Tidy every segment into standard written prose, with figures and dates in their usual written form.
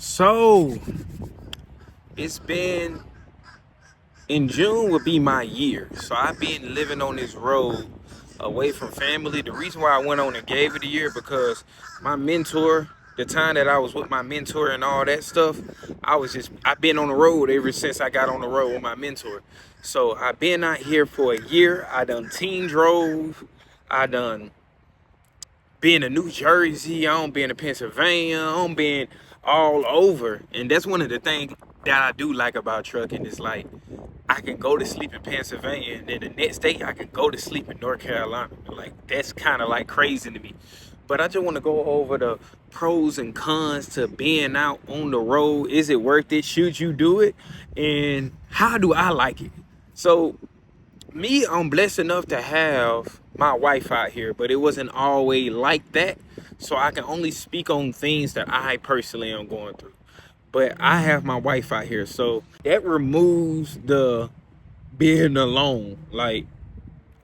So it's been in June would be my year. So I've been living on this road away from family. The reason why I went on and gave it a year because my mentor, the time that I was with my mentor and all that stuff, I've been on the road ever since I got on the road with my mentor. So I've been out here for a year. I done team drove. I done been to New Jersey, I don't been to Pennsylvania, I don't been all over. And that's one of the things that I do like about trucking is like I can go to sleep in Pennsylvania and then the next day I can go to sleep in North Carolina. Like that's kind of like crazy to me. But I just want to go over the pros and cons to being out on the road. Is it worth it? Should you do it? And how do I like it? So me, I'm blessed enough to have my wife out here, but it wasn't always like that. So I can only speak on things that I personally am going through. But I have my wife out here, so that removes the being alone, like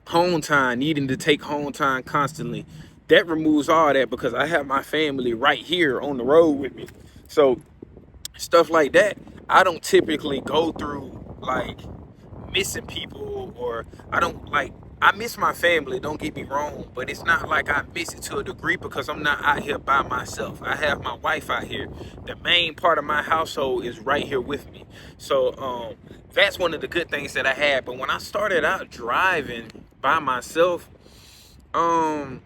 home time, needing to take home time constantly. That removes all that because I have my family right here on the road with me. So stuff like that, I don't typically go through like missing people, or I don't like I miss my family, don't get me wrong, but it's not like I miss it to a degree because I'm not out here by myself. I have my wife out here. The main part of my household is right here with me. So that's one of the good things that I had. But when I started out driving by myself, um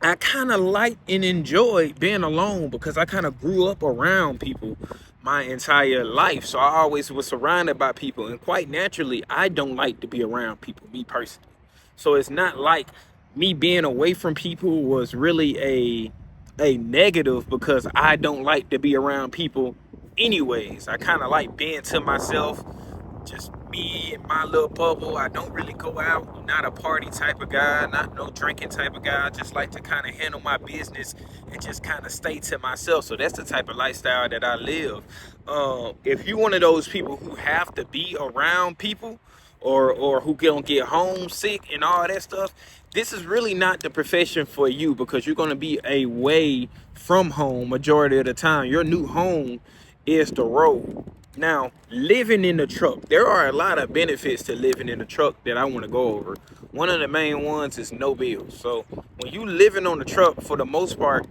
I kind of like and enjoy being alone because I kind of grew up around people my entire life. So I always was surrounded by people. And quite naturally, I don't like to be around people, me personally. So it's not like me being away from people was really a negative because I don't like to be around people anyways. I kind of like being to myself, just me and my little bubble. I don't really go out. I'm not a party type of guy, not no drinking type of guy. I just like to kind of handle my business and just kind of stay to myself. So that's the type of lifestyle that I live. If you're one of those people who have to be around people, or who don't get homesick and all that stuff, this is really not the profession for you because you're going to be away from home majority of the time. Your new home is the road. Now, living in the truck, there are a lot of benefits to living in the truck that I want to go over. One of the main ones is no bills. So when you living on the truck, for the most part,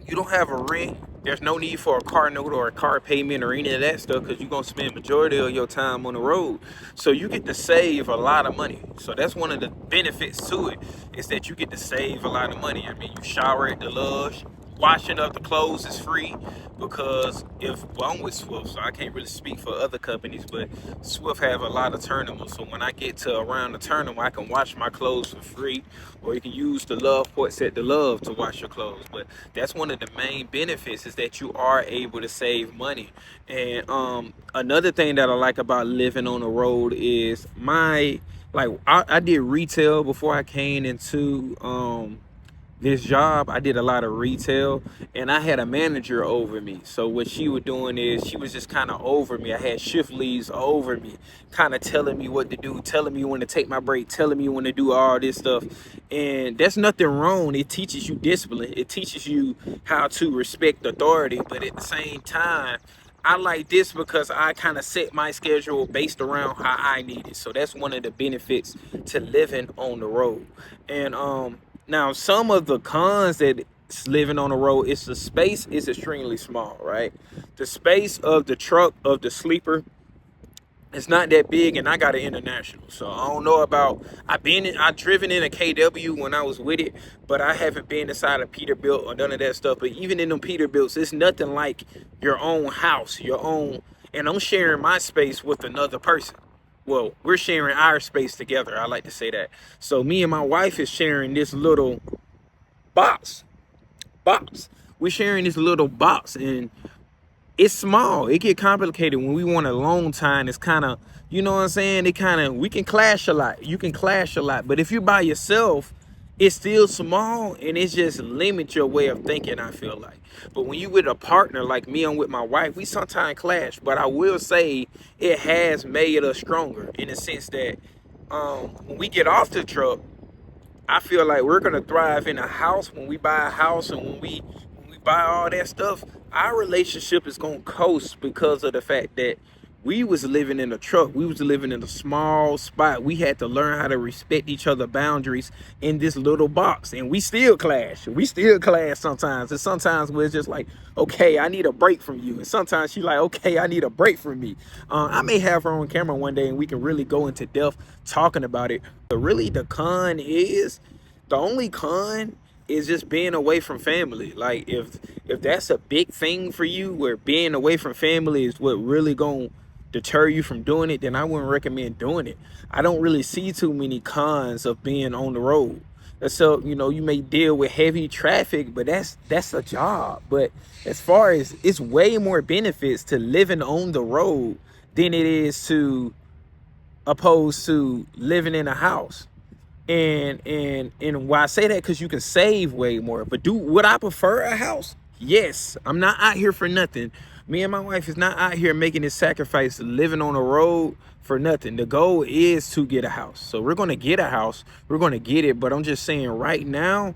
you don't have a rent. There's no need for a car note or a car payment or any of that stuff because you're gonna spend majority of your time on the road. So you get to save a lot of money. So that's one of the benefits to it, is that you get to save a lot of money. I mean, you shower at the Lush, washing up the clothes is free because I'm with Swift, so I can't really speak for other companies, but Swift have a lot of tournaments. So when I get to around the tournament, I can wash my clothes for free, or you can use the Love ports at the Love to wash your clothes. But that's one of the main benefits, is that you are able to save money. And another thing that I like about living on the road is I did retail before I came into this job. I did a lot of retail, and I had a manager over me. So what she was doing is she was just kind of over me. I had shift leads over me, kind of telling me what to do, telling me when to take my break, telling me when to do all this stuff. And that's nothing wrong. It teaches you discipline. It teaches you how to respect authority. But at the same time, I like this because I kind of set my schedule based around how I need it. So that's one of the benefits to living on the road. And now some of the cons that living on the road is the space is extremely small, right? The space of the truck, of the sleeper, it's not that big, and I got an international. So I don't know about, I driven in a KW when I was with it, but I haven't been inside a Peterbilt or none of that stuff. But even in them Peterbilts, it's nothing like your own house, your own, and I'm sharing my space with another person. Well, we're sharing our space together. I like to say that. So me and my wife is sharing this little box. Box. We're sharing this little box, and it's small. It get complicated when we want a long time. It's kind of, you know what I'm saying? We can clash a lot. You can clash a lot. But if you're by yourself, it's still small, and it just limits your way of thinking, I feel like. But when you with a partner like me, I'm with my wife, we sometimes clash. But I will say it has made us stronger in the sense that when we get off the truck, I feel like we're gonna thrive in a house when we buy a house, and when we buy all that stuff. our relationship is gonna coast because of the fact that we was living in a truck. We was living in a small spot. We had to learn how to respect each other boundaries in this little box. And we still clash. We still clash sometimes. And sometimes we're just like, okay, I need a break from you. And sometimes she's like, okay, I need a break from me. I may have her on camera one day and we can really go into depth talking about it. But really the only con is just being away from family. Like if that's a big thing for you, where being away from family is what really gonna deter you from doing it, then I wouldn't recommend doing it. I don't really see too many cons of being on the road. So, you know, you may deal with heavy traffic, but that's a job. But as far as, it's way more benefits to living on the road than it is to opposed to living in a house. And why I say that, because you can save way more. But would I prefer a house? Yes. I'm not out here for nothing. Me and my wife is not out here making this sacrifice, living on the road for nothing. The goal is to get a house. So we're going to get a house. We're going to get it. But I'm just saying right now,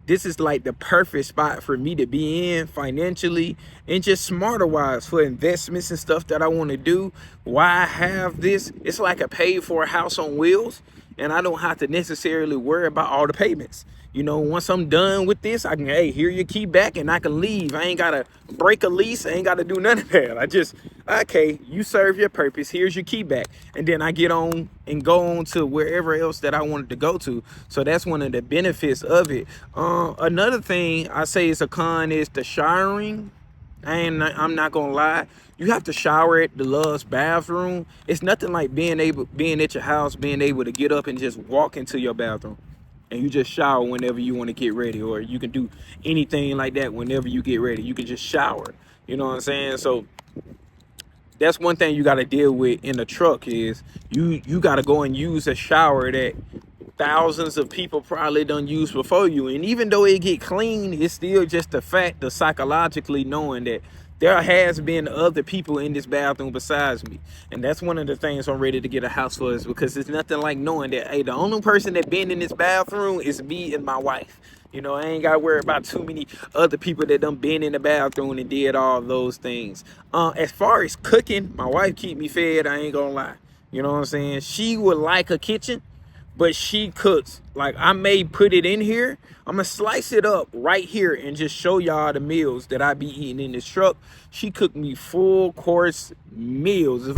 this is like the perfect spot for me to be in financially and just smarter wise for investments and stuff that I want to do. Why I have this? It's like a paid for house on wheels, and I don't have to necessarily worry about all the payments. You know, once I'm done with this, I can, hey, here your key back, and I can leave. I ain't got to break a lease. I ain't got to do none of that. I just, okay, you serve your purpose. Here's your key back. And then I get on and go on to wherever else that I wanted to go to. So that's one of the benefits of it. Another thing I say is a con is the showering. I'm not gonna lie. You have to shower at the Love's bathroom. It's nothing like being at your house, being able to get up and just walk into your bathroom. And you just shower whenever you want to get ready, or you can do anything like that whenever you get ready. You can just shower. You know what I'm saying? So that's one thing you got to deal with in the truck is you got to go and use a shower that thousands of people probably done used before you. And even though it get clean, it's still just the fact of psychologically knowing that there has been other people in this bathroom besides me. And that's one of the things I'm ready to get a house for, is because it's nothing like knowing that, hey, the only person that been in this bathroom is me and my wife. You know, I ain't got to worry about too many other people that done been in the bathroom and did all those things. As far as cooking, my wife keep me fed, I ain't gonna lie. You know what I'm saying? She would like a kitchen, but she cooks. Like, I may put it in here. I'm gonna slice it up right here and just show y'all the meals that I be eating in this truck. She cooked me full course meals.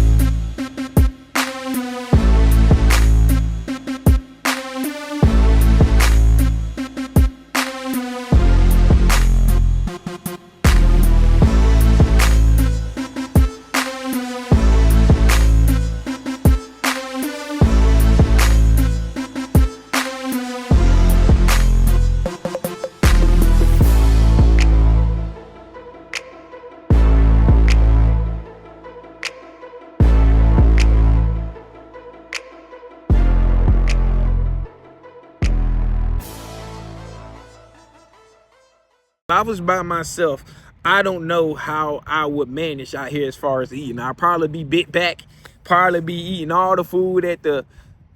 If I was by myself, I don't know how I would manage out here as far as eating. I'll probably be bit back, probably be eating all the food at the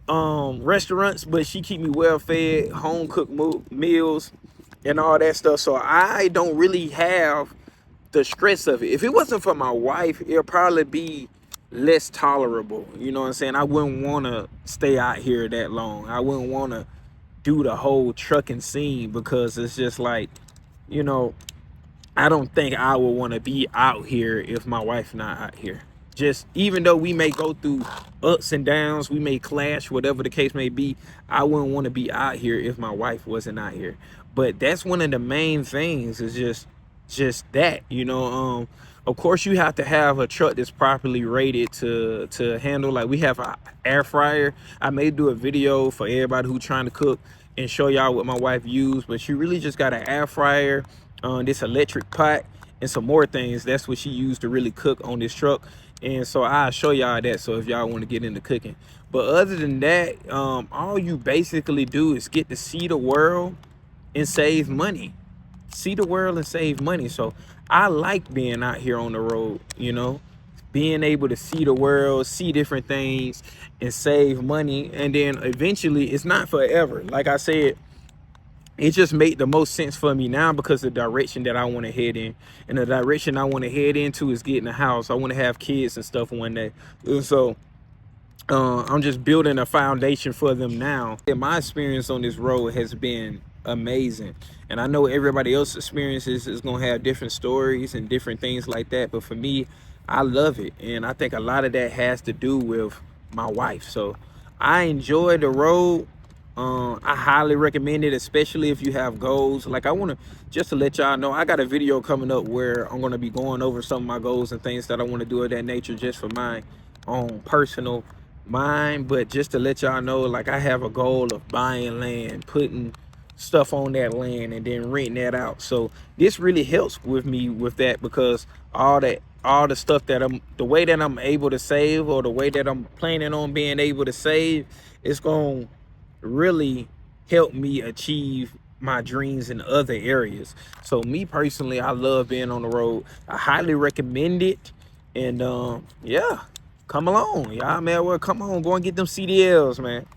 restaurants, but she keep me well fed, home cooked meals and all that stuff. So I don't really have the stress of it. If it wasn't for my wife, it'll probably be less tolerable. You know what I'm saying? I wouldn't want to stay out here that long. I wouldn't want to do the whole trucking scene, because it's just like, you know, I don't think I would want to be out here if my wife not out here. Just, even though we may go through ups and downs, we may clash, whatever the case may be, I wouldn't want to be out here if my wife wasn't out here. But that's one of the main things, is just that, you know. Of course, you have to have a truck that's properly rated to handle. Like, we have an air fryer. I may do a video for everybody who trying to cook and show y'all what my wife used, but she really just got an air fryer, this electric pot, and some more things. That's what she used to really cook on this truck. And so I'll show y'all that, so if y'all want to get into cooking. But other than that, all you basically do is get to see the world and save money. See the world and save money. So I like being out here on the road, you know, being able to see the world, see different things, and save money. And then eventually, it's not forever. Like I said, it just made the most sense for me now, because the direction that I want to head in, and the direction I want to head into is getting a house. I want to have kids and stuff one day. And so I'm just building a foundation for them now. And my experience on this road has been amazing, and I know everybody else's experiences is gonna have different stories and different things like that, but for me, I love it. And I think a lot of that has to do with my wife. So I enjoy the road. I highly recommend it, especially if you have goals. Like, I want to just to let y'all know, I got a video coming up where I'm going to be going over some of my goals and things that I want to do of that nature, just for my own personal mind. But just to let y'all know, like, I have a goal of buying land, putting stuff on that land, and then renting that out. So this really helps with me with that, because all the stuff that the way that I'm able to save, or the way that I'm planning on being able to save, is going to really help me achieve my dreams in other areas. So me personally, I love being on the road. I highly recommend it. And yeah, come along, y'all, man. Well, come on, go and get them CDLs, man.